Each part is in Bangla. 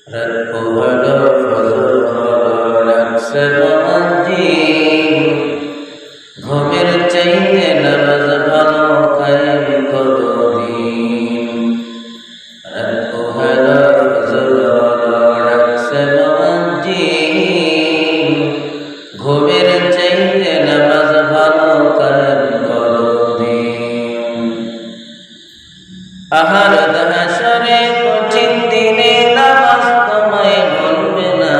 রাত হলো ফজর হলো লাগছে নামাজি ঘুমের চাইতে নামাজ ভালো কায়েম করো দিন রাত হলো ফজর হলো লাগছে নামাজি ঘুমের চাইতে নামাজ ভালো কায়েম করো দিন আহার হাসরে কঠিন দিনে নামাজ তোমায় ভুলবে না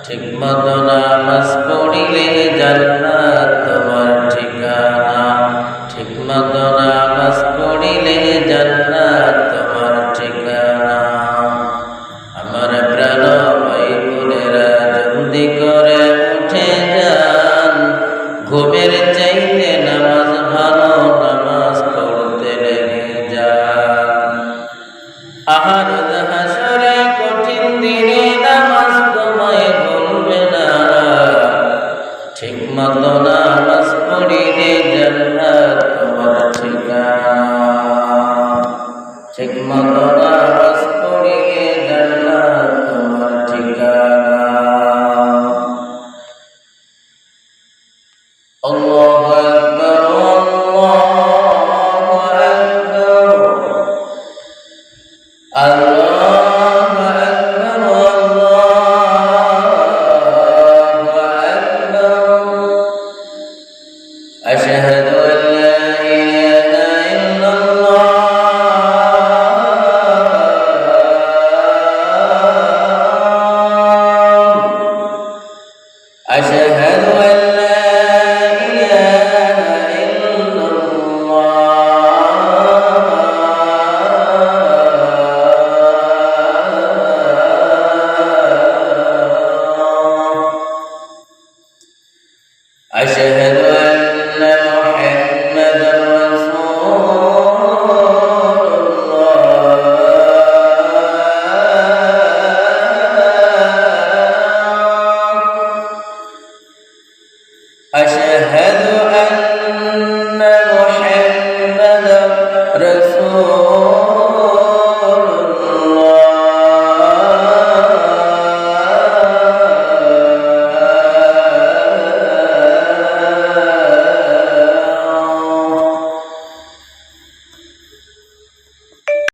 ঠিক মতো নামাজ পড়িলে জান্নাত তোমার ঠিকানা ঠিক মতো নামাজ পড়িলে জান্নাত তোমার ঠিকানা আমার প্রাণ ভাই বোনেরা জলদি করে উঠে যান ঘুমের চাইতে নামাজ ভালো নামাজ পড়তে লেগে যান আহার হাসরে কঠিন দিনে নামাজ তোমায় ভুলবে না ঠিক মতো নামাজ পড়িলে জান্নাত তোমার ঠিকানা ঠিক মতো নামাজ পড়িলে জান্নাত তোমার ঠিকানা আল্লাহু আকবার আল্লাহু আকবার আল্লাহু আকবার আল্লাহু আকবার আশহাদু আল লা ইলাহা ইল্লাল্লাহ আশহাদু আল লা ইলাহা ইল্লাল্লাহ আশহাদু আন্না মুহাম্মাদার রাসূলুল্লাহ আশহাদু